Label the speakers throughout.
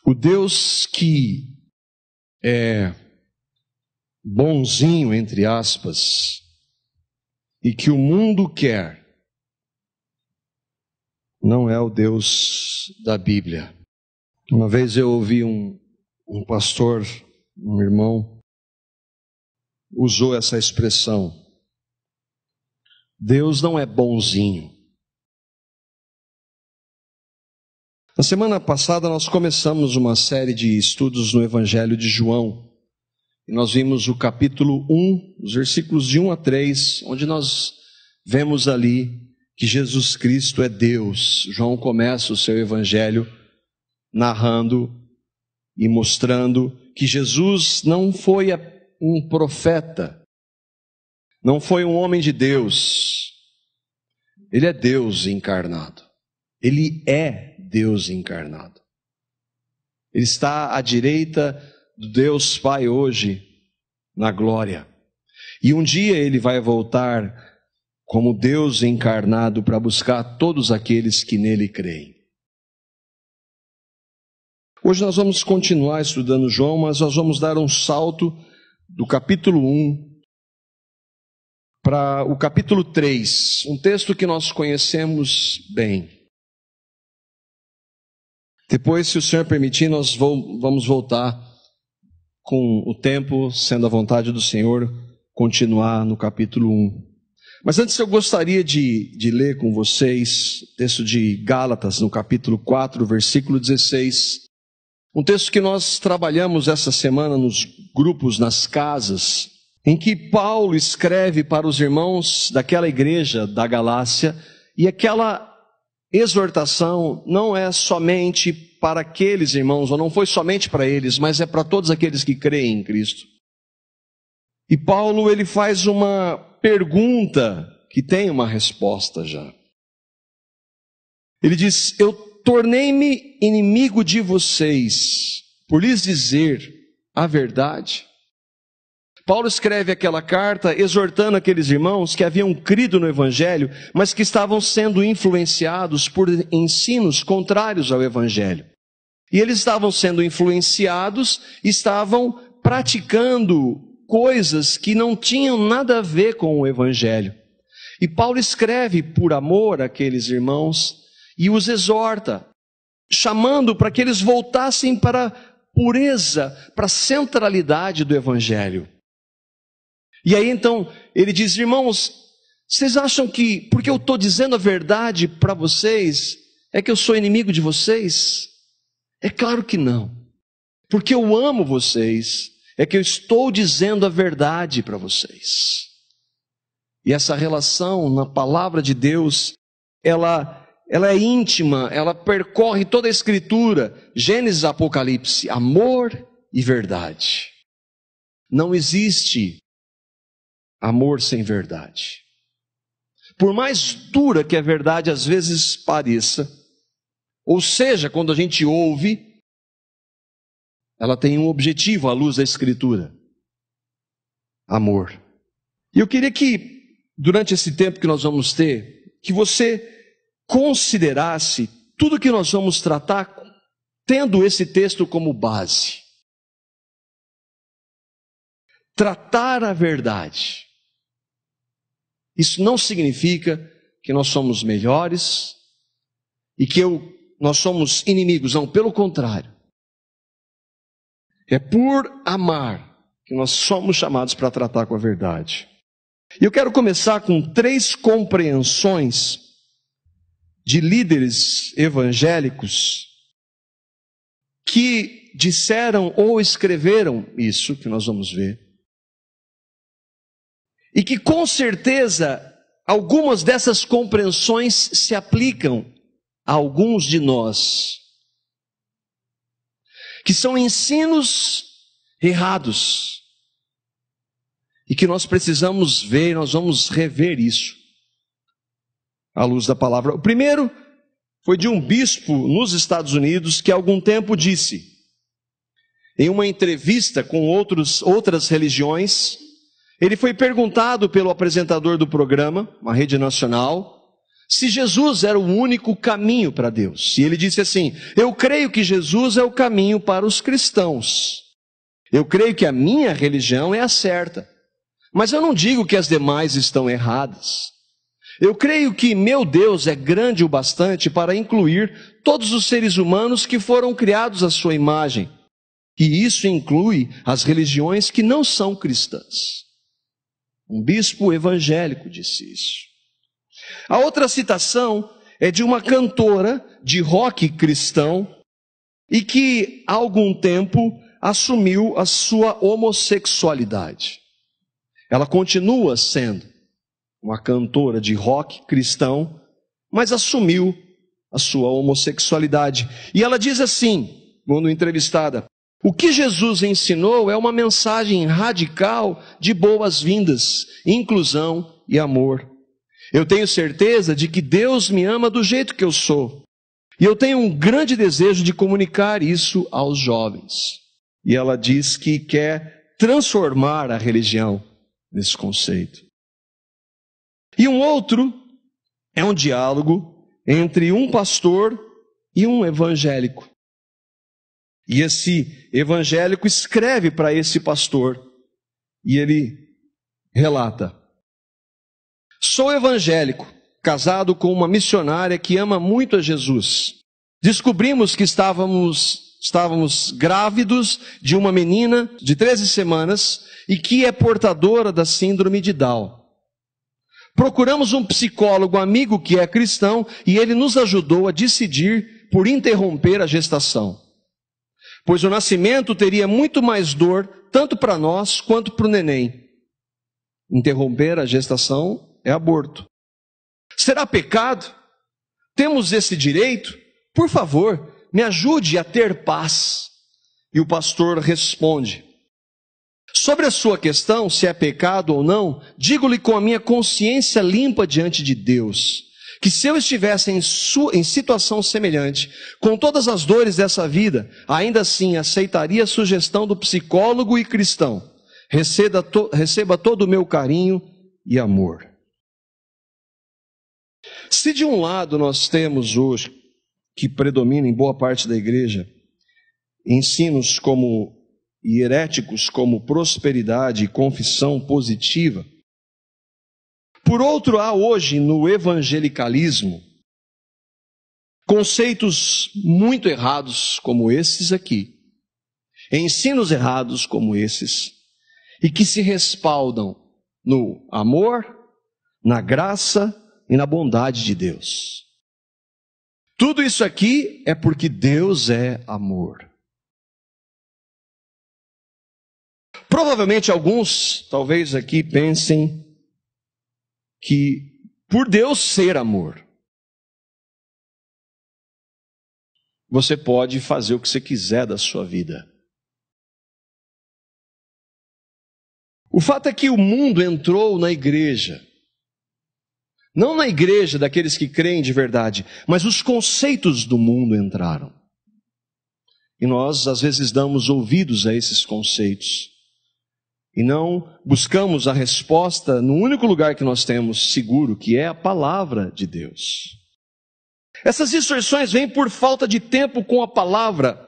Speaker 1: O Deus que é bonzinho, entre aspas, e que o mundo quer, não é o Deus da Bíblia. Uma vez eu ouvi um pastor, um irmão, usou essa expressão: Deus não é bonzinho. Na semana passada nós começamos uma série de estudos no Evangelho de João. E nós vimos o capítulo 1, os versículos de 1 a 3, onde nós vemos ali que Jesus Cristo é Deus. João começa o seu Evangelho narrando e mostrando que Jesus não foi um profeta, não foi um homem de Deus. Ele é Deus encarnado. Ele é Deus encarnado. Ele está à direita do Deus Pai hoje, na glória. E um dia ele vai voltar como Deus encarnado para buscar todos aqueles que nele creem. Hoje nós vamos continuar estudando João, mas nós vamos dar um salto do capítulo 1 para o capítulo 3, um texto que nós conhecemos bem. Depois, se o Senhor permitir, nós vamos voltar com o tempo, sendo a vontade do Senhor, continuar no capítulo 1. Mas antes eu gostaria de ler com vocês o texto de Gálatas, no capítulo 4, versículo 16. Um texto que nós trabalhamos essa semana nos grupos, nas casas, em que Paulo escreve para os irmãos daquela igreja da Galácia, e aquela exortação não é somente para aqueles irmãos, ou não foi somente para eles, mas é para todos aqueles que creem em Cristo. E Paulo, ele faz uma pergunta que tem uma resposta já. Ele diz: eu tornei-me inimigo de vocês por lhes dizer a verdade. Paulo escreve aquela carta exortando aqueles irmãos que haviam crido no Evangelho, mas que estavam sendo influenciados por ensinos contrários ao Evangelho. E eles estavam sendo influenciados, estavam praticando coisas que não tinham nada a ver com o Evangelho. E Paulo escreve por amor àqueles irmãos e os exorta, chamando para que eles voltassem para a pureza, para a centralidade do Evangelho. E aí então ele diz: irmãos, vocês acham que porque eu estou dizendo a verdade para vocês, é que eu sou inimigo de vocês? É claro que não. Porque eu amo vocês, é que eu estou dizendo a verdade para vocês. E essa relação na palavra de Deus, ela é íntima, ela percorre toda a Escritura, Gênesis, Apocalipse, amor e verdade. Não existe amor sem verdade. Por mais dura que a verdade às vezes pareça, ou seja, quando a gente ouve, ela tem um objetivo à luz da Escritura: amor. E eu queria que, durante esse tempo que nós vamos ter, que você considerasse tudo que nós vamos tratar, tendo esse texto como base. Tratar a verdade. Isso não significa que nós somos melhores e que nós somos inimigos. Não, pelo contrário. É por amar que nós somos chamados para tratar com a verdade. E eu quero começar com 3 compreensões de líderes evangélicos que disseram ou escreveram isso, que nós vamos ver. E que com certeza algumas dessas compreensões se aplicam a alguns de nós, que são ensinos errados, e que nós precisamos ver, nós vamos rever isso, à luz da palavra. O primeiro foi de um bispo nos Estados Unidos, que há algum tempo disse, em uma entrevista com outras religiões, ele foi perguntado pelo apresentador do programa, uma rede nacional, se Jesus era o único caminho para Deus. E ele disse assim: eu creio que Jesus é o caminho para os cristãos. Eu creio que a minha religião é a certa. Mas eu não digo que as demais estão erradas. Eu creio que meu Deus é grande o bastante para incluir todos os seres humanos que foram criados à sua imagem. E isso inclui as religiões que não são cristãs. Um bispo evangélico disse isso. A outra citação é de uma cantora de rock cristão e que há algum tempo assumiu a sua homossexualidade. Ela continua sendo uma cantora de rock cristão, mas assumiu a sua homossexualidade. E ela diz assim, quando entrevistada: o que Jesus ensinou é uma mensagem radical de boas-vindas, inclusão e amor. Eu tenho certeza de que Deus me ama do jeito que eu sou. E eu tenho um grande desejo de comunicar isso aos jovens. E ela diz que quer transformar a religião nesse conceito. E um outro é um diálogo entre um pastor e um evangélico. E esse evangélico escreve para esse pastor e ele relata: sou evangélico, casado com uma missionária que ama muito a Jesus. Descobrimos que estávamos grávidos de uma menina de 13 semanas e que é portadora da síndrome de Down. Procuramos um psicólogo amigo que é cristão e ele nos ajudou a decidir por interromper a gestação, pois o nascimento teria muito mais dor, tanto para nós quanto para o neném. Interromper a gestação é aborto. Será pecado? Temos esse direito? Por favor, me ajude a ter paz. E o pastor responde: sobre a sua questão, se é pecado ou não, digo-lhe com a minha consciência limpa diante de Deus, que se eu estivesse em situação semelhante, com todas as dores dessa vida, ainda assim aceitaria a sugestão do psicólogo e cristão. Receba todo o meu carinho e amor. Se de um lado nós temos hoje, que predomina em boa parte da igreja, ensinos e heréticos como prosperidade e confissão positiva, por outro, há hoje no evangelicalismo conceitos muito errados como esses aqui, ensinos errados como esses, e que se respaldam no amor, na graça e na bondade de Deus. Tudo isso aqui é porque Deus é amor. Provavelmente alguns, talvez aqui, pensem que por Deus ser amor, você pode fazer o que você quiser da sua vida. O fato é que o mundo entrou na igreja. Não na igreja daqueles que creem de verdade, mas os conceitos do mundo entraram. E nós, às vezes, damos ouvidos a esses conceitos. E não buscamos a resposta no único lugar que nós temos seguro, que é a palavra de Deus. Essas distorções vêm por falta de tempo com a palavra.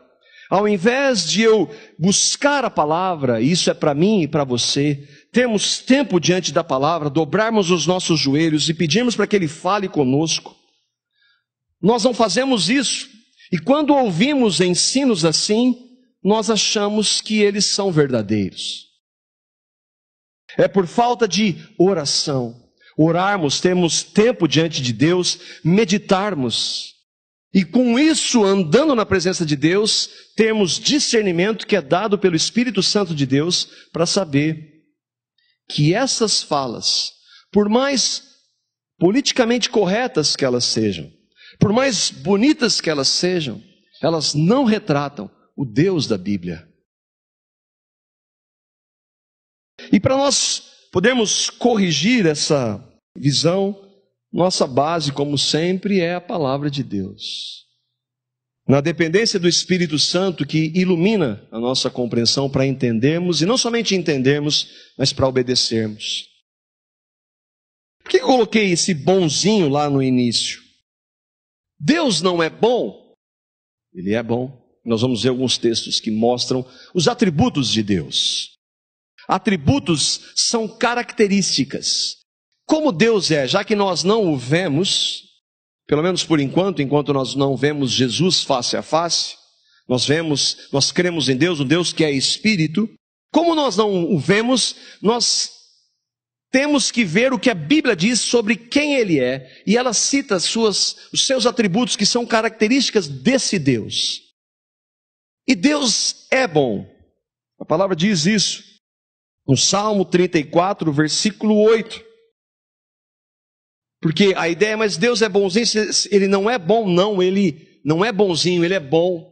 Speaker 1: Ao invés de eu buscar a palavra, isso é para mim e para você, termos tempo diante da palavra, dobrarmos os nossos joelhos e pedirmos para que Ele fale conosco, nós não fazemos isso. E quando ouvimos ensinos assim, nós achamos que eles são verdadeiros. É por falta de oração. Orarmos, termos tempo diante de Deus, meditarmos. E com isso, andando na presença de Deus, termos discernimento que é dado pelo Espírito Santo de Deus para saber que essas falas, por mais politicamente corretas que elas sejam, por mais bonitas que elas sejam, elas não retratam o Deus da Bíblia. E para nós podermos corrigir essa visão, nossa base, como sempre, é a palavra de Deus. Na dependência do Espírito Santo que ilumina a nossa compreensão para entendermos, e não somente entendermos, mas para obedecermos. Por que eu coloquei esse bonzinho lá no início? Deus não é bom? Ele é bom. Nós vamos ver alguns textos que mostram os atributos de Deus. Atributos são características. Como Deus é, já que nós não o vemos, pelo menos por enquanto nós não vemos Jesus face a face, nós cremos em Deus, um Deus que é Espírito. Como nós não o vemos, nós temos que ver o que a Bíblia diz sobre quem Ele é, e ela cita os seus atributos que são características desse Deus. E Deus é bom. A palavra diz isso no Salmo 34, versículo 8. Porque a ideia é, mas Deus é bonzinho, Ele não é bom, não, Ele não é bonzinho, Ele é bom.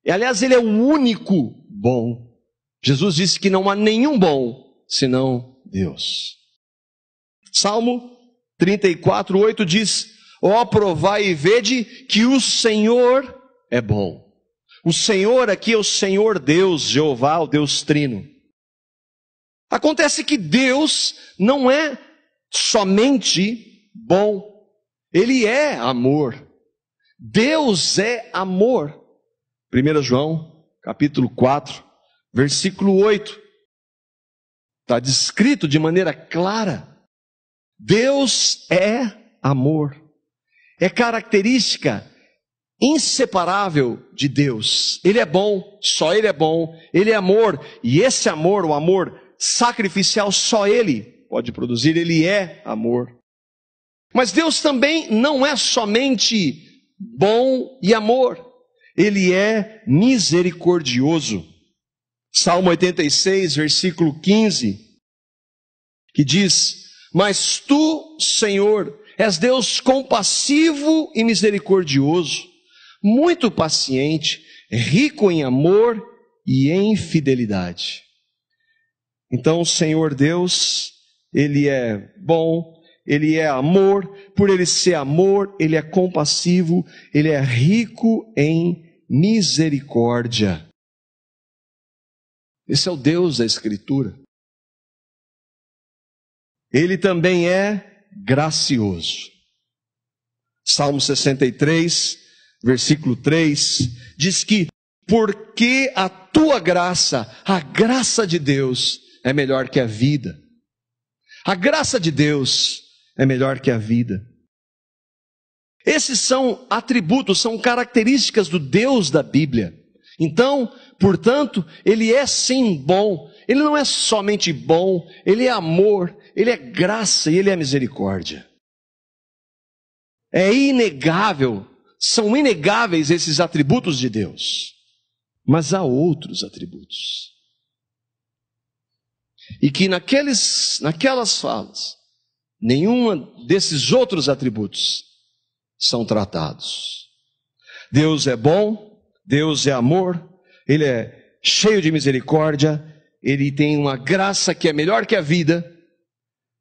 Speaker 1: E, aliás, Ele é o único bom. Jesus disse que não há nenhum bom, senão Deus. Salmo 34, 8 diz: ó, provai e vede que o Senhor é bom. O Senhor aqui é o Senhor Deus, Jeová, o Deus Trino. Acontece que Deus não é somente bom, Ele é amor. Deus é amor. 1 João, capítulo 4, versículo 8. Está descrito de maneira clara. Deus é amor. É característica inseparável de Deus. Ele é bom, só Ele é bom. Ele é amor, e esse amor, o amor sacrificial, só Ele pode produzir. Ele é amor. Mas Deus também não é somente bom e amor. Ele é misericordioso. Salmo 86, versículo 15, que diz: mas tu, Senhor, és Deus compassivo e misericordioso, muito paciente, rico em amor e em fidelidade. Então, o Senhor Deus, Ele é bom, Ele é amor, por Ele ser amor, Ele é compassivo, Ele é rico em misericórdia. Esse é o Deus da Escritura. Ele também é gracioso. Salmo 63, versículo 3, diz que porque a tua graça, a graça de Deus é melhor que a vida. A graça de Deus é melhor que a vida. Esses são atributos, são características do Deus da Bíblia. Então, portanto, Ele é sim bom. Ele não é somente bom, Ele é amor, Ele é graça e Ele é misericórdia. É inegável, são inegáveis esses atributos de Deus. Mas há outros atributos. E que naquelas falas, nenhum desses outros atributos são tratados. Deus é bom, Deus é amor, Ele é cheio de misericórdia, Ele tem uma graça que é melhor que a vida,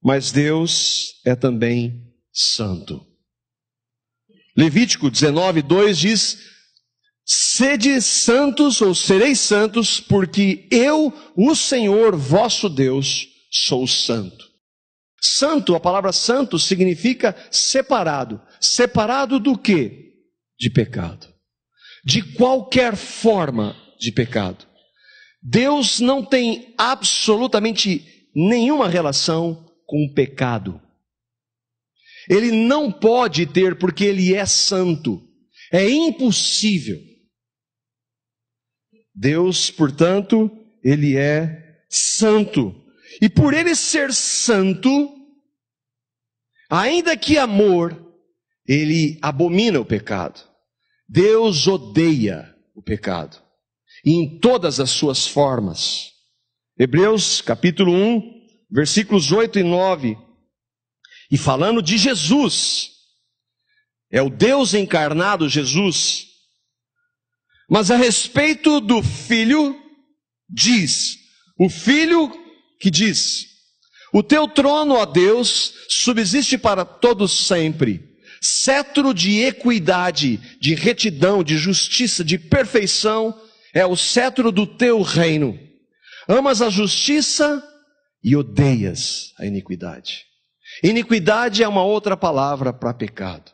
Speaker 1: mas Deus é também santo. Levítico 19, 2 diz: sede santos ou sereis santos, porque eu, o Senhor vosso Deus, sou santo. Santo, a palavra santo significa separado. Separado do quê? De pecado. De qualquer forma de pecado. Deus não tem absolutamente nenhuma relação com o pecado. Ele não pode ter, porque Ele é santo. É impossível. Deus, portanto, Ele é santo. E por Ele ser santo, ainda que amor, Ele abomina o pecado. Deus odeia o pecado, e em todas as suas formas. Hebreus capítulo 1, versículos 8 e 9. E falando de Jesus, é o Deus encarnado Jesus. Mas a respeito do Filho, diz, o Filho que diz: o teu trono, ó Deus, subsiste para todos sempre. Cetro de equidade, de retidão, de justiça, de perfeição, é o cetro do teu reino. Amas a justiça e odeias a iniquidade. Iniquidade é uma outra palavra para pecado.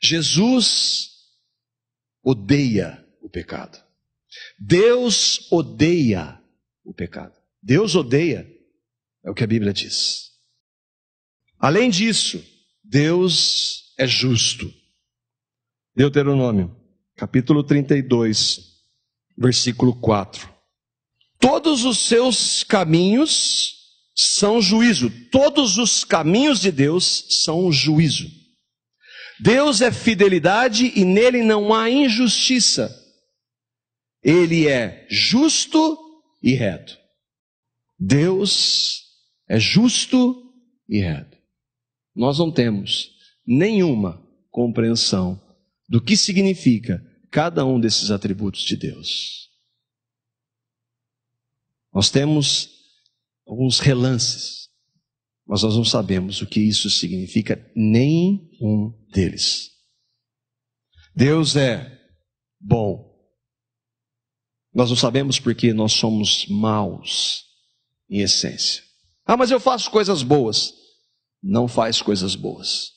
Speaker 1: Jesus odeia o pecado. Deus odeia o pecado. Deus odeia, é o que a Bíblia diz. Além disso, Deus é justo. Deuteronômio, capítulo 32, versículo 4. Todos os seus caminhos são juízo. Todos os caminhos de Deus são juízo. Deus é fidelidade e nele não há injustiça. Ele é justo e reto. Deus é justo e reto. Nós não temos nenhuma compreensão do que significa cada um desses atributos de Deus. Nós temos alguns relances, mas nós não sabemos o que isso significa, nenhum deles. Deus é bom. Nós não sabemos porque nós somos maus em essência. Ah, mas eu faço coisas boas. Não faz coisas boas.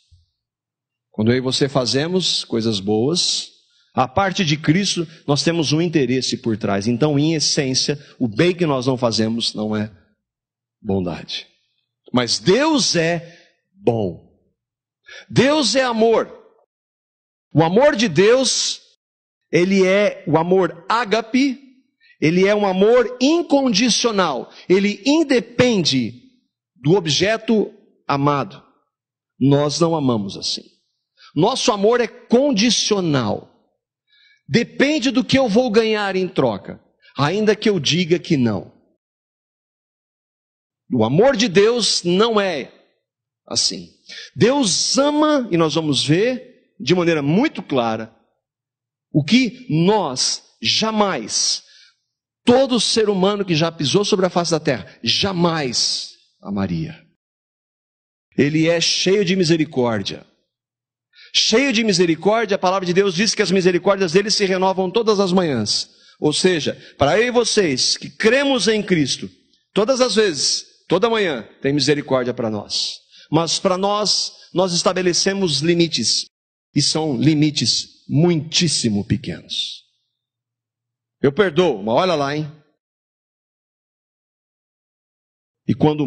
Speaker 1: Quando eu e você fazemos coisas boas, a parte de Cristo, nós temos um interesse por trás. Então, em essência, o bem que nós não fazemos não é bondade. Mas Deus é bom. Deus é amor. O amor de Deus, ele é o amor ágape, ele é um amor incondicional. Ele independe do objeto amado. Nós não amamos assim. Nosso amor é condicional. Depende do que eu vou ganhar em troca, ainda que eu diga que não. O amor de Deus não é assim. Deus ama, e nós vamos ver de maneira muito clara, o que nós jamais, todo ser humano que já pisou sobre a face da terra, jamais amaria. Ele é cheio de misericórdia. Cheio de misericórdia, a palavra de Deus diz que as misericórdias dele se renovam todas as manhãs. Ou seja, para eu e vocês que cremos em Cristo, todas as vezes, toda manhã, tem misericórdia para nós. Mas para nós estabelecemos limites. E são limites muitíssimo pequenos. Eu perdoo, mas olha lá, hein? E quando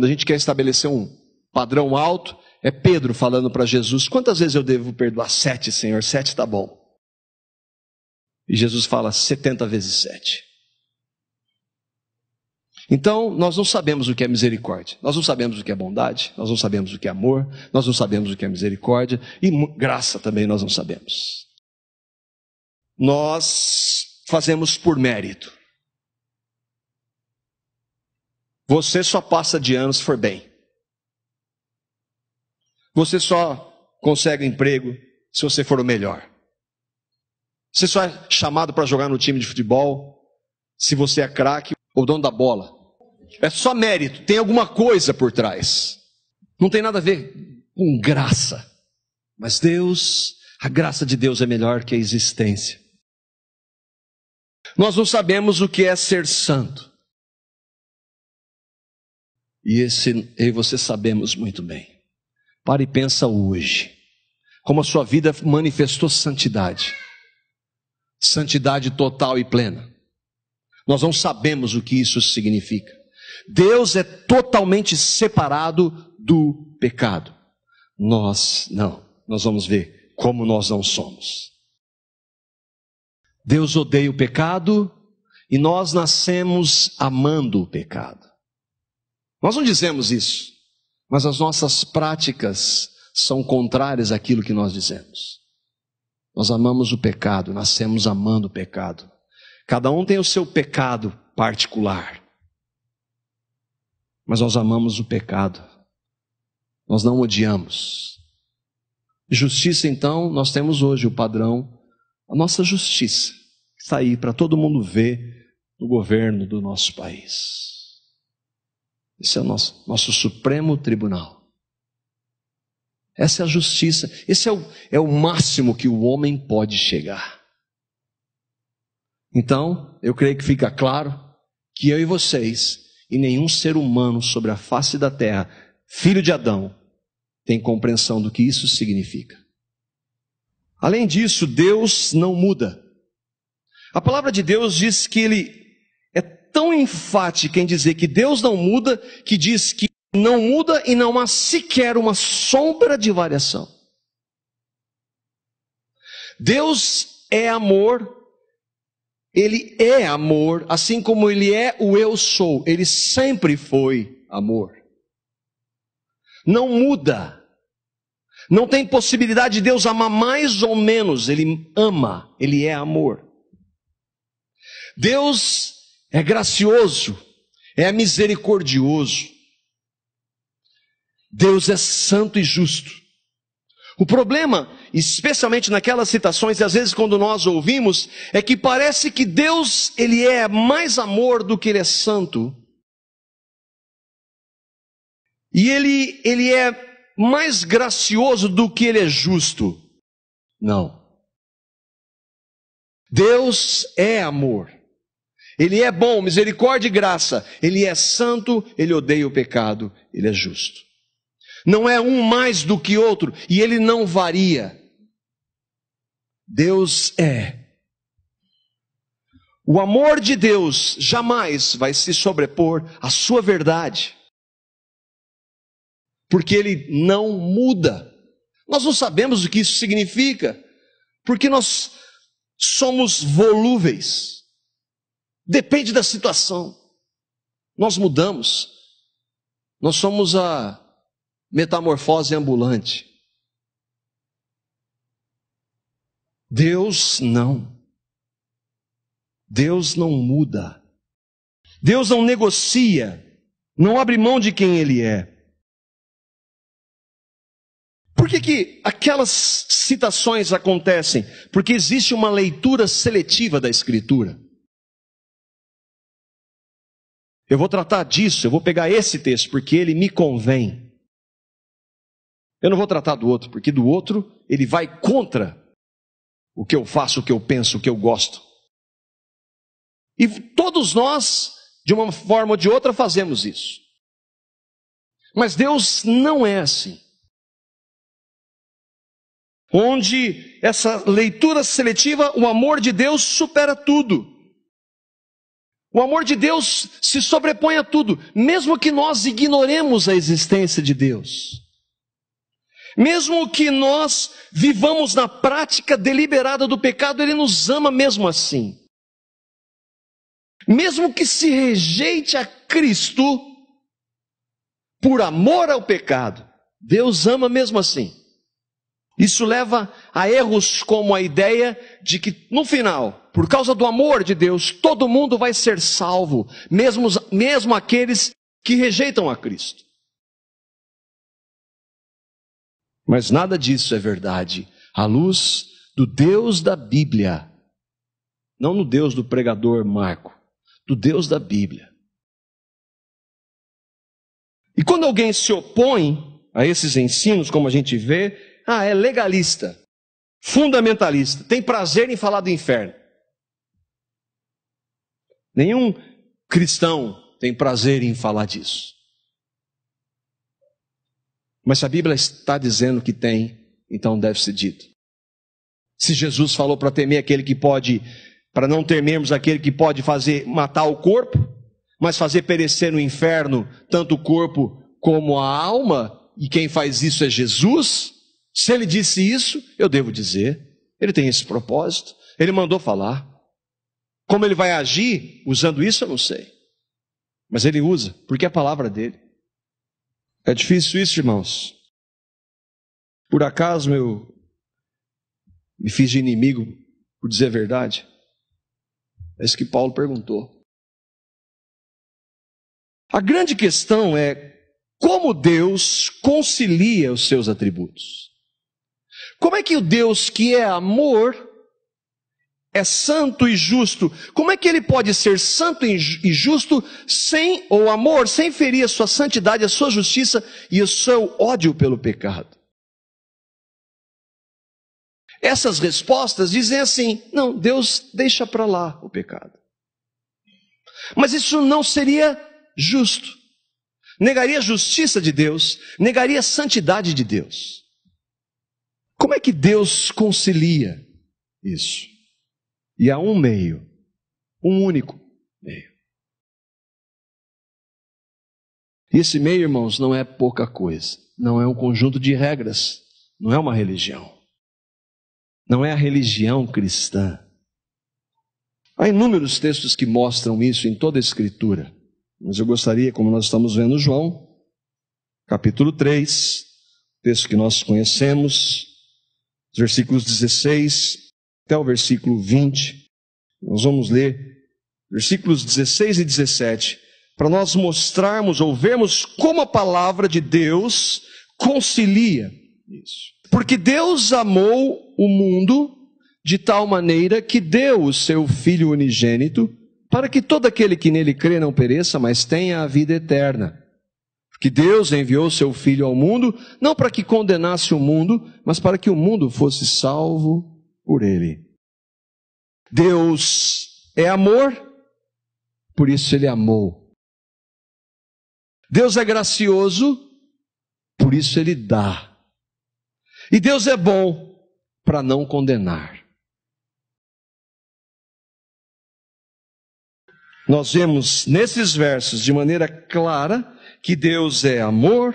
Speaker 1: a gente quer estabelecer um padrão alto, é Pedro falando para Jesus: quantas vezes eu devo perdoar? 7, Senhor, 7 está bom. E Jesus fala 70 vezes 7. Então, nós não sabemos o que é misericórdia, nós não sabemos o que é bondade, nós não sabemos o que é amor, nós não sabemos o que é misericórdia, e graça também nós não sabemos. Nós fazemos por mérito. Você só passa de ano se for bem. Você só consegue um emprego se você for o melhor. Você só é chamado para jogar no time de futebol se você é craque ou dono da bola. É só mérito, tem alguma coisa por trás. Não tem nada a ver com graça. Mas Deus, a graça de Deus é melhor que a existência. Nós não sabemos o que é ser santo. E eu e você sabemos muito bem. Para e pensa hoje, como a sua vida manifestou santidade. Santidade total e plena. Nós não sabemos o que isso significa. Deus é totalmente separado do pecado. Nós não. Nós vamos ver como nós não somos. Deus odeia o pecado e nós nascemos amando o pecado. Nós não dizemos isso, mas as nossas práticas são contrárias àquilo que nós dizemos. Nós amamos o pecado, nascemos amando o pecado. Cada um tem o seu pecado particular. Mas nós amamos o pecado. Nós não odiamos. Justiça, então, nós temos hoje o padrão, a nossa justiça, que está aí para todo mundo ver no governo do nosso país. Esse é o nosso Supremo Tribunal. Essa é a justiça. Esse é o máximo que o homem pode chegar. Então, eu creio que fica claro que eu e vocês, e nenhum ser humano sobre a face da terra, filho de Adão, tem compreensão do que isso significa. Além disso, Deus não muda. A palavra de Deus diz que Ele é tão enfática em dizer que Deus não muda, que diz que não muda e não há sequer uma sombra de variação. Deus é amor, Ele é amor, assim como Ele é o eu sou, Ele sempre foi amor. Não muda. Não tem possibilidade de Deus amar mais ou menos, Ele ama, Ele é amor. Deus é gracioso, é misericordioso. Deus é santo e justo. O problema, especialmente naquelas citações, e às vezes quando nós ouvimos, é que parece que Deus, Ele é mais amor do que Ele é santo. E Ele é mais gracioso do que Ele é justo. Não. Deus é amor. Ele é bom, misericórdia e graça. Ele é santo, Ele odeia o pecado, Ele é justo. Não é um mais do que outro, e Ele não varia. Deus é. O amor de Deus jamais vai se sobrepor à sua verdade. Porque Ele não muda. Nós não sabemos o que isso significa, porque nós somos volúveis. Depende da situação. Nós mudamos. Nós somos a metamorfose ambulante. Deus não. Deus não muda. Deus não negocia. Não abre mão de quem Ele é. Por que aquelas citações acontecem? Porque existe uma leitura seletiva da Escritura. Eu vou tratar disso, eu vou pegar esse texto, porque ele me convém. Eu não vou tratar do outro, porque do outro ele vai contra o que eu faço, o que eu penso, o que eu gosto. E todos nós, de uma forma ou de outra, fazemos isso. Mas Deus não é assim. Onde essa leitura seletiva, o amor de Deus supera tudo. O amor de Deus se sobrepõe a tudo, mesmo que nós ignoremos a existência de Deus. Mesmo que nós vivamos na prática deliberada do pecado, Ele nos ama mesmo assim. Mesmo que se rejeite a Cristo, por amor ao pecado, Deus ama mesmo assim. Isso leva a erros como a ideia de que, no final, por causa do amor de Deus, todo mundo vai ser salvo, mesmo aqueles que rejeitam a Cristo. Mas nada disso é verdade à luz do Deus da Bíblia. Não no Deus do pregador Marco, do Deus da Bíblia. E quando alguém se opõe a esses ensinos, como a gente vê, é legalista, fundamentalista, tem prazer em falar do inferno. Nenhum cristão tem prazer em falar disso. Mas se a Bíblia está dizendo que tem, então deve ser dito. Se Jesus falou para temer aquele que pode, para não temermos aquele que pode matar o corpo, mas fazer perecer no inferno tanto o corpo como a alma, e quem faz isso é Jesus, se Ele disse isso, eu devo dizer. Ele tem esse propósito, Ele mandou falar. Como Ele vai agir usando isso, eu não sei. Mas Ele usa, porque é a palavra dEle. É difícil isso, irmãos. Por acaso eu me fiz de inimigo por dizer a verdade? É isso que Paulo perguntou. A grande questão é como Deus concilia os seus atributos. Como é que o Deus que é amor é santo e justo? Como é que Ele pode ser santo e justo ou amor, sem ferir a sua santidade, a sua justiça e o seu ódio pelo pecado? Essas respostas dizem assim: não, Deus deixa para lá o pecado. Mas isso não seria justo. negaria a justiça de Deus, negaria a santidade de Deus. Como é que Deus concilia isso? E há um meio, um único meio. E esse meio, irmãos, não é pouca coisa, não é um conjunto de regras, não é uma religião, não é a religião cristã. Há inúmeros textos que mostram isso em toda a Escritura, mas eu gostaria, como nós estamos vendo João, capítulo 3, texto que nós conhecemos, versículos 16 até o versículo 20, nós vamos ler versículos 16 e 17, para nós mostrarmos ou vermos como a palavra de Deus concilia isso. Porque Deus amou o mundo de tal maneira que deu o seu Filho unigênito, para que todo aquele que nele crê não pereça, mas tenha a vida eterna. Porque Deus enviou o seu Filho ao mundo, não para que condenasse o mundo, mas para que o mundo fosse salvo por ele. Deus é amor, por isso ele amou. Deus é gracioso, por isso ele dá. E Deus é bom para não condenar. Nós vemos nesses versos de maneira clara que Deus é amor,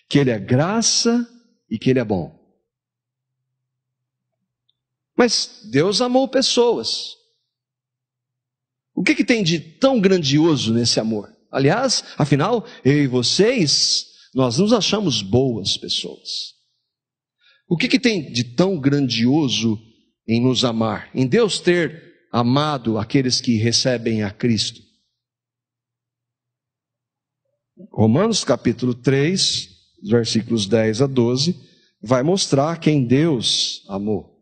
Speaker 1: que ele é graça e que ele é bom. Mas Deus amou pessoas. O que tem de tão grandioso nesse amor? Aliás, afinal, eu e vocês, nós nos achamos boas pessoas. O que tem de tão grandioso em nos amar? Em Deus ter amado aqueles que recebem a Cristo? Romanos capítulo 3, versículos 10 a 12, vai mostrar quem Deus amou.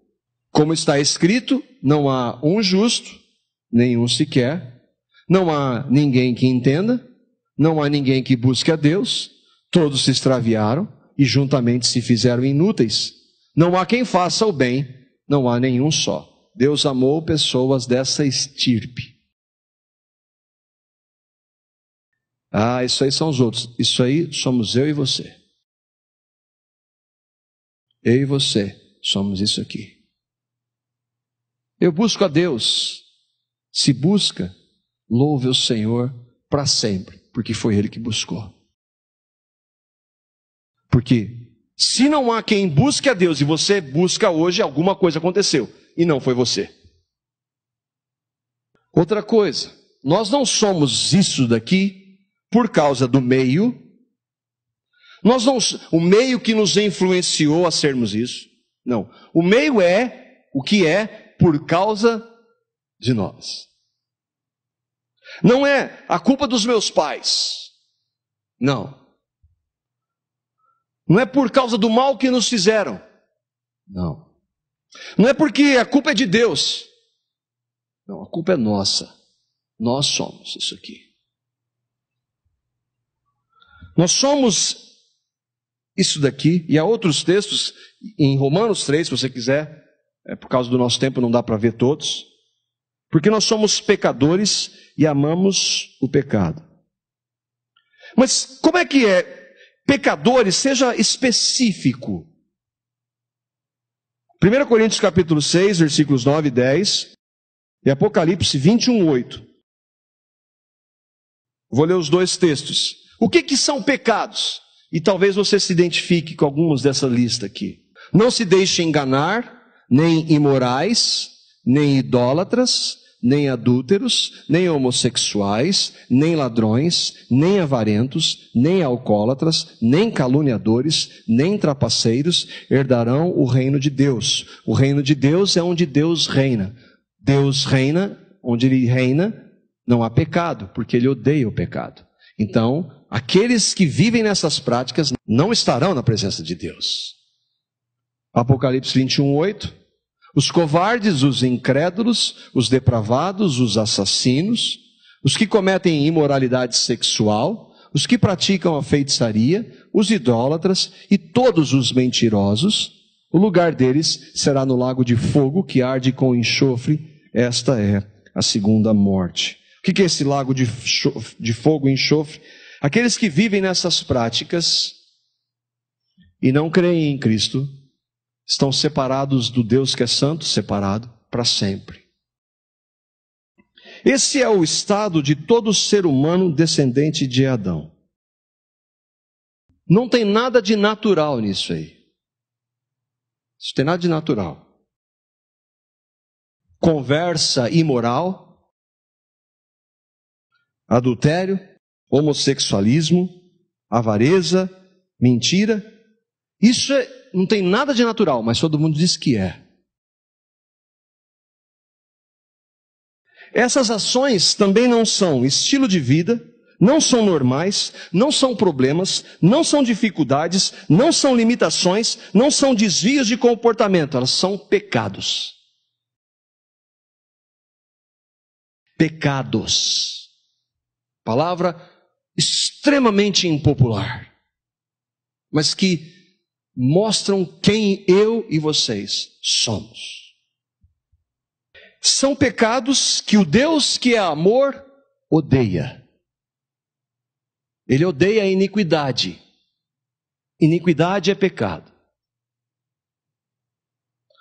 Speaker 1: Como está escrito, não há um justo, nenhum sequer, não há ninguém que entenda, não há ninguém que busque a Deus, todos se extraviaram e juntamente se fizeram inúteis. Não há quem faça o bem, não há nenhum só. Deus amou pessoas dessa estirpe. Ah, isso aí são os outros. Isso aí somos eu e você. Eu e você somos isso aqui. Eu busco a Deus. Se busca, louve o Senhor para sempre, porque foi Ele que buscou. Porque se não há quem busque a Deus e você busca hoje, alguma coisa aconteceu. E não foi você. Outra coisa, nós não somos isso daqui por causa do meio. O meio que nos influenciou a sermos isso. Não. O meio é o que é por causa de nós. Não é a culpa dos meus pais. Não. Não é por causa do mal que nos fizeram. Não. Não é porque a culpa é de Deus. Não, a culpa é nossa. Nós somos isso aqui. Nós somos isso daqui. E há outros textos, em Romanos 3, se você quiser, por causa do nosso tempo não dá para ver todos. Porque nós somos pecadores e amamos o pecado. Mas como é que é? Pecadores, seja específico. 1 Coríntios capítulo 6, versículos 9 e 10, e Apocalipse 21, 8. Vou ler os dois textos. O que são pecados? E talvez você se identifique com alguns dessa lista aqui. Não se deixe enganar, nem imorais, nem idólatras, nem adúlteros, nem homossexuais, nem ladrões, nem avarentos, nem alcoólatras, nem caluniadores, nem trapaceiros herdarão o reino de Deus. O reino de Deus é onde Deus reina. Deus reina, onde Ele reina, não há pecado, porque Ele odeia o pecado. Então, aqueles que vivem nessas práticas não estarão na presença de Deus. Apocalipse 21, 8. Os covardes, os incrédulos, os depravados, os assassinos, os que cometem imoralidade sexual, os que praticam a feitiçaria, os idólatras e todos os mentirosos, o lugar deles será no lago de fogo que arde com enxofre. Esta é a segunda morte. O que é esse lago de fogo e enxofre? Aqueles que vivem nessas práticas e não creem em Cristo, estão separados do Deus que é santo, separado para sempre. Esse é o estado de todo ser humano descendente de Adão. Não tem nada de natural nisso aí. Isso tem nada de natural. Conversa imoral, adultério, homossexualismo, avareza, mentira. Isso não tem nada de natural, mas todo mundo diz que é. Essas ações também não são estilo de vida, não são normais, não são problemas, não são dificuldades, não são limitações, não são desvios de comportamento, elas são pecados. Pecados. Palavra extremamente impopular, mas que mostram quem eu e vocês somos. São pecados que o Deus que é amor odeia. Ele odeia a iniquidade. Iniquidade é pecado.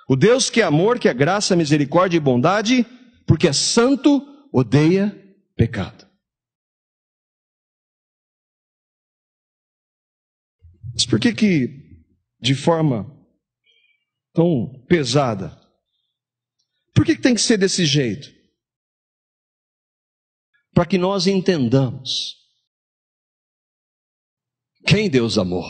Speaker 1: O Deus que é amor, que é graça, misericórdia e bondade, porque é santo, odeia pecado. Mas por que de forma tão pesada? Por que tem que ser desse jeito? Para que nós entendamos quem Deus amou.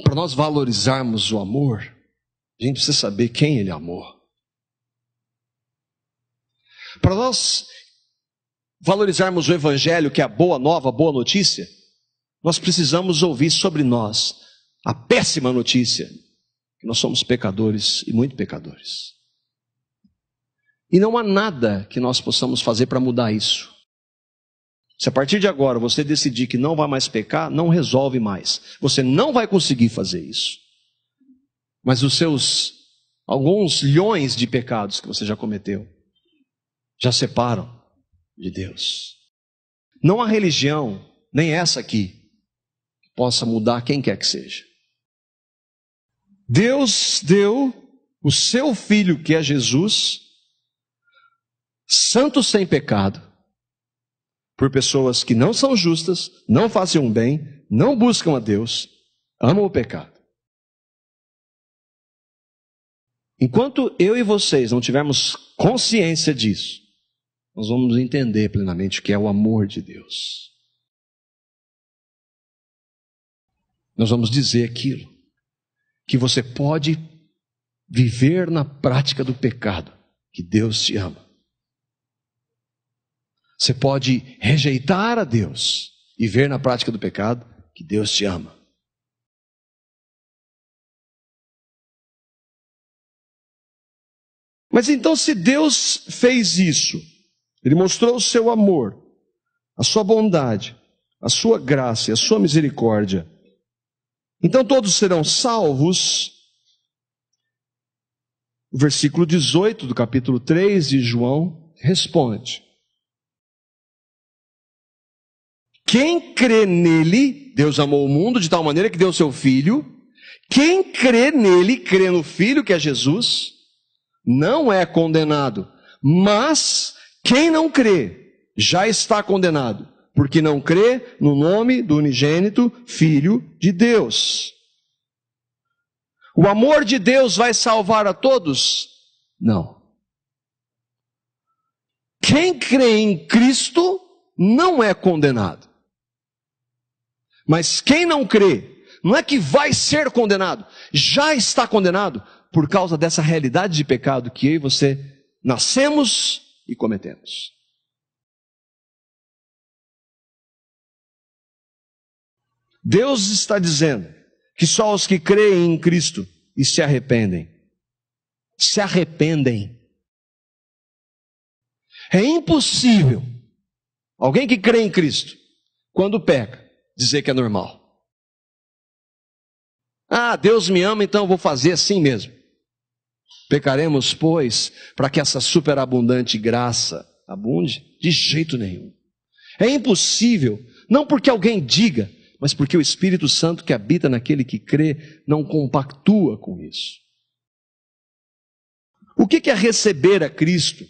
Speaker 1: Para nós valorizarmos o amor, a gente precisa saber quem Ele amou. Para nós valorizarmos o Evangelho, que é a boa nova, a boa notícia, nós precisamos ouvir sobre nós a péssima notícia, que nós somos pecadores e muito pecadores. E não há nada que nós possamos fazer para mudar isso. Se a partir de agora você decidir que não vai mais pecar, não resolve mais. Você não vai conseguir fazer isso. Mas os seus alguns milhões de pecados que você já cometeu, já separam de Deus. Não há religião, nem essa aqui, que possa mudar quem quer que seja. Deus deu o seu Filho, que é Jesus, santo sem pecado, por pessoas que não são justas, não fazem o bem, não buscam a Deus, amam o pecado. Enquanto eu e vocês não tivermos consciência disso, nós vamos entender plenamente o que é o amor de Deus. Nós vamos dizer aquilo, que você pode viver na prática do pecado, que Deus te ama. Você pode rejeitar a Deus e ver na prática do pecado que Deus te ama. Mas então, se Deus fez isso, Ele mostrou o seu amor, a sua bondade, a sua graça e a sua misericórdia, então todos serão salvos. O versículo 18 do capítulo 3 de João responde: quem crê nele, Deus amou o mundo de tal maneira que deu o seu Filho. Quem crê nele, crê no Filho, que é Jesus, não é condenado. Mas quem não crê já está condenado, porque não crê no nome do unigênito Filho de Deus. O amor de Deus vai salvar a todos? Não. Quem crê em Cristo não é condenado. Mas quem não crê, não é que vai ser condenado, já está condenado por causa dessa realidade de pecado que eu e você nascemos e cometemos. Deus está dizendo que só os que creem em Cristo e se arrependem. Se arrependem. É impossível alguém que crê em Cristo, quando peca, dizer que é normal. Ah, Deus me ama, então eu vou fazer assim mesmo. Pecaremos, pois, para que essa superabundante graça abunde? De jeito nenhum. É impossível, não porque alguém diga, mas porque o Espírito Santo que habita naquele que crê não compactua com isso. O que é receber a Cristo?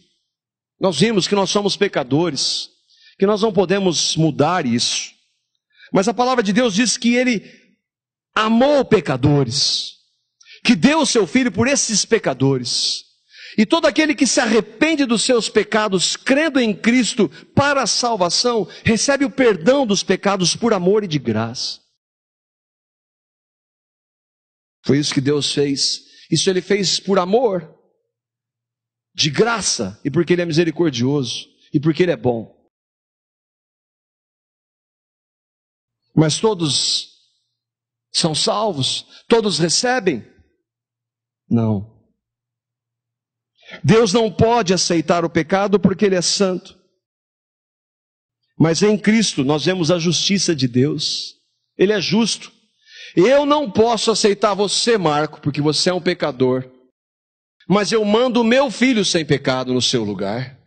Speaker 1: Nós vimos que nós somos pecadores, que nós não podemos mudar isso. Mas a palavra de Deus diz que Ele amou pecadores, que deu o seu Filho por esses pecadores. E todo aquele que se arrepende dos seus pecados, crendo em Cristo para a salvação, recebe o perdão dos pecados por amor e de graça. Foi isso que Deus fez. Isso Ele fez por amor, de graça, e porque Ele é misericordioso, e porque Ele é bom. Mas todos são salvos? Todos recebem? Não. Deus não pode aceitar o pecado porque Ele é santo. Mas em Cristo nós vemos a justiça de Deus. Ele é justo. Eu não posso aceitar você, Marco, porque você é um pecador. Mas eu mando o meu filho sem pecado no seu lugar.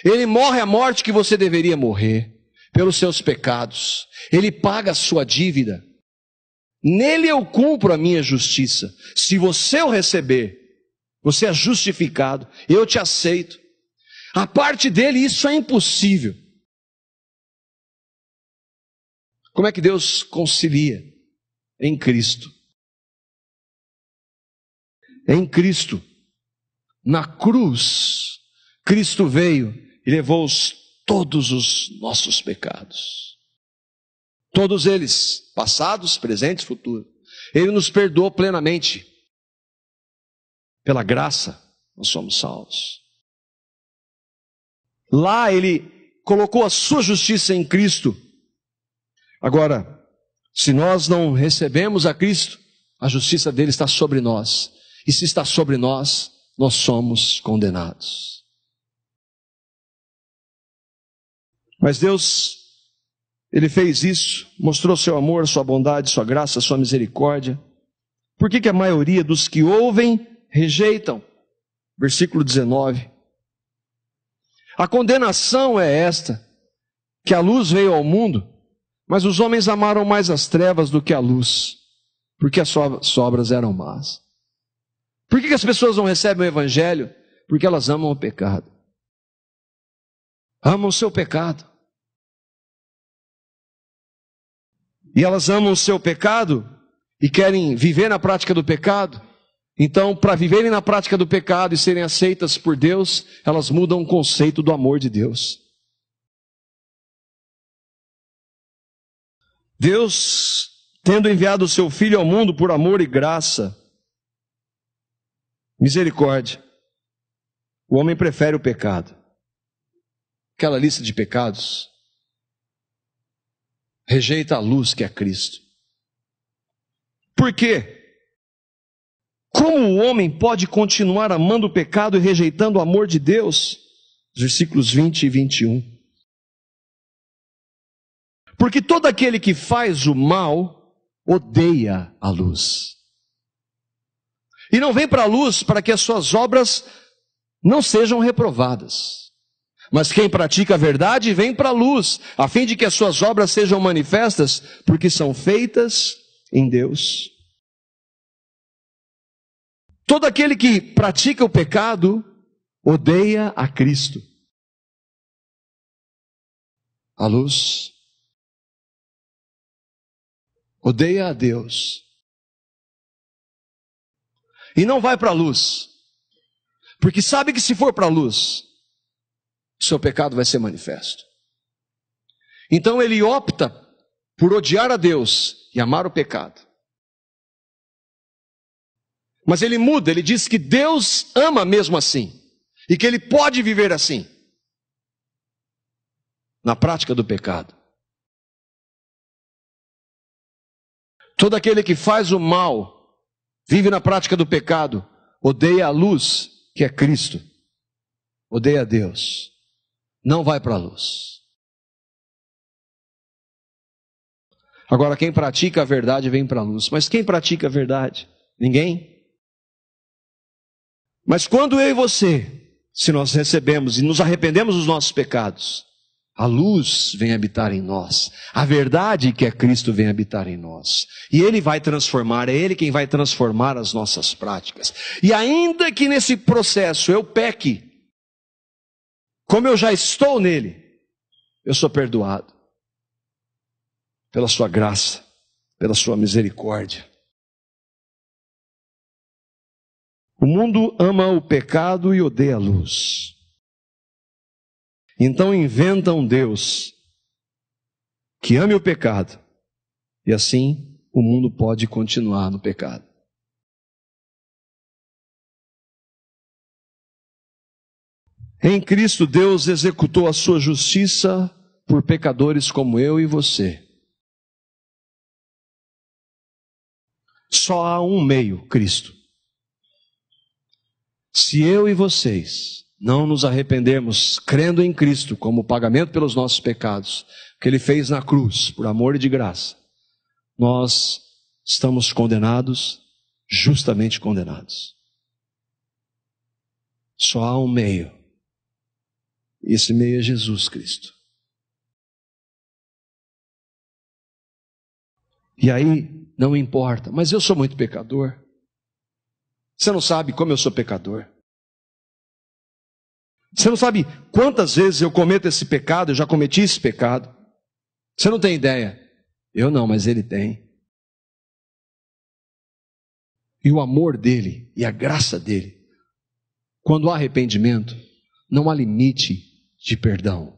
Speaker 1: Ele morre a morte que você deveria morrer, pelos seus pecados. Ele paga a sua dívida. Nele eu cumpro a minha justiça. Se você o receber, você é justificado, eu te aceito. A parte dele, isso é impossível. Como é que Deus concilia? Em Cristo. Em Cristo. Na cruz, Cristo veio e levou todos os nossos pecados. Todos eles, passados, presentes, futuros. Ele nos perdoou plenamente. Pela graça, nós somos salvos. Lá Ele colocou a sua justiça em Cristo. Agora, se nós não recebemos a Cristo, a justiça dele está sobre nós. E se está sobre nós, nós somos condenados. Mas Deus, Ele fez isso, mostrou seu amor, sua bondade, sua graça, sua misericórdia. Por que a maioria dos que ouvem rejeitam? Versículo 19. A condenação é esta, que a luz veio ao mundo, mas os homens amaram mais as trevas do que a luz, porque as suas obras eram más. Por que as pessoas não recebem o evangelho? Porque elas amam o pecado. Amam o seu pecado. E elas amam o seu pecado e querem viver na prática do pecado. Então, para viverem na prática do pecado e serem aceitas por Deus, elas mudam o conceito do amor de Deus. Deus, tendo enviado o seu Filho ao mundo por amor e graça, misericórdia, o homem prefere o pecado. Aquela lista de pecados, rejeita a luz que é Cristo. Por quê? Como o homem pode continuar amando o pecado e rejeitando o amor de Deus? Versículos 20 e 21. Porque todo aquele que faz o mal odeia a luz. E não vem para a luz para que as suas obras não sejam reprovadas. Mas quem pratica a verdade vem para a luz, a fim de que as suas obras sejam manifestas, porque são feitas em Deus. Todo aquele que pratica o pecado odeia a Cristo. A luz. Odeia a Deus. E não vai para a luz. Porque sabe que se for para a luz, o seu pecado vai ser manifesto. Então ele opta por odiar a Deus e amar o pecado. Mas ele muda, ele diz que Deus ama mesmo assim. E que ele pode viver assim. Na prática do pecado. Todo aquele que faz o mal, vive na prática do pecado, odeia a luz, que é Cristo. Odeia a Deus. Não vai para a luz. Agora, quem pratica a verdade vem para a luz. Mas quem pratica a verdade? Ninguém? Mas quando eu e você se nós recebemos e nos arrependemos dos nossos pecados, a luz vem habitar em nós. A verdade que é Cristo vem habitar em nós. E Ele vai transformar, é Ele quem vai transformar as nossas práticas. E ainda que nesse processo eu peque, como eu já estou nele, eu sou perdoado. Pela sua graça, pela sua misericórdia. O mundo ama o pecado e odeia a luz. Então inventam um Deus que ame o pecado, e assim o mundo pode continuar no pecado. Em Cristo, Deus executou a sua justiça por pecadores como eu e você. Só há um meio, Cristo. Se eu e vocês não nos arrependermos crendo em Cristo como pagamento pelos nossos pecados, que Ele fez na cruz, por amor e de graça, nós estamos condenados, justamente condenados. Só há um meio. Esse meio é Jesus Cristo. E aí, não importa, mas eu sou muito pecador. Você não sabe como eu sou pecador. Você não sabe quantas vezes eu cometo esse pecado, eu já cometi esse pecado. Você não tem ideia. Eu não, mas Ele tem. E o amor dEle e a graça dEle, quando há arrependimento, não há limite de perdão.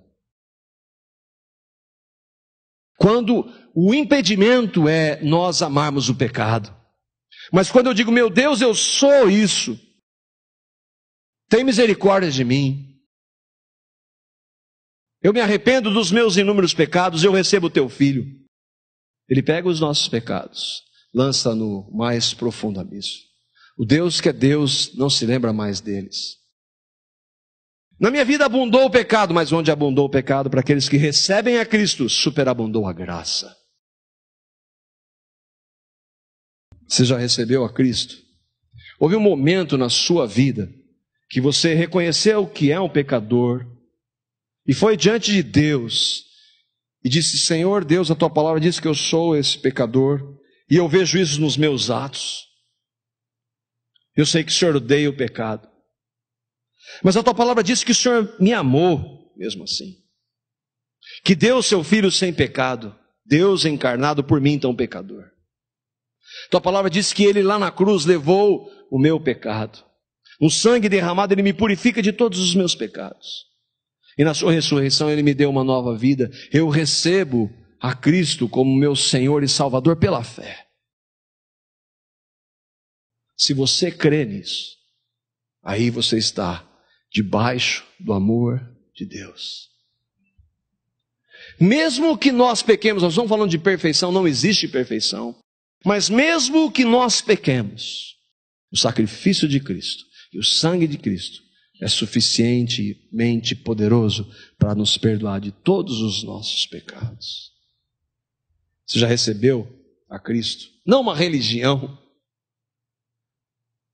Speaker 1: Quando o impedimento é nós amarmos o pecado. Mas quando eu digo, meu Deus, eu sou isso, tem misericórdia de mim, eu me arrependo dos meus inúmeros pecados, eu recebo o teu Filho. Ele pega os nossos pecados, lança no mais profundo abismo. O Deus que é Deus não se lembra mais deles. Na minha vida abundou o pecado, mas onde abundou o pecado, para aqueles que recebem a Cristo, superabundou a graça. Você já recebeu a Cristo? Houve um momento na sua vida que você reconheceu que é um pecador e foi diante de Deus e disse, Senhor Deus, a tua palavra diz que eu sou esse pecador e eu vejo isso nos meus atos. Eu sei que o Senhor odeia o pecado. Mas a tua palavra diz que o Senhor me amou mesmo assim. Que deu o seu Filho sem pecado, Deus encarnado por mim, então pecador. Tua palavra diz que Ele lá na cruz levou o meu pecado. No sangue derramado Ele me purifica de todos os meus pecados. E na sua ressurreição Ele me deu uma nova vida. Eu recebo a Cristo como meu Senhor e Salvador pela fé. Se você crê nisso, aí você está debaixo do amor de Deus. Mesmo que nós pequemos, nós estamos falando de perfeição, não existe perfeição. Mas mesmo que nós pequemos, o sacrifício de Cristo e o sangue de Cristo é suficientemente poderoso para nos perdoar de todos os nossos pecados. Você já recebeu a Cristo? Não uma religião.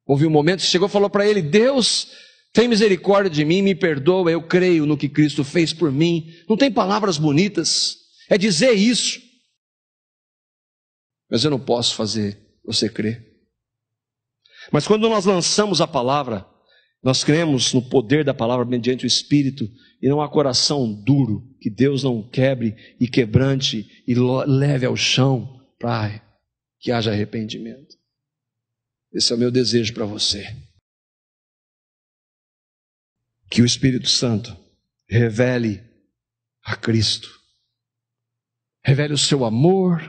Speaker 1: Houve um momento que chegou e falou para ele, Deus, tem misericórdia de mim, me perdoa, eu creio no que Cristo fez por mim. Não tem palavras bonitas, é dizer isso. Mas eu não posso fazer você crer. Mas quando nós lançamos a palavra, nós cremos no poder da palavra mediante o Espírito, e não há coração duro que Deus não quebre e quebrante e leve ao chão para que haja arrependimento. Esse é o meu desejo para você. Que o Espírito Santo revele a Cristo. Revele o seu amor,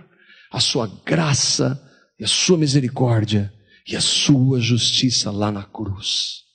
Speaker 1: a sua graça e a sua misericórdia e a sua justiça lá na cruz.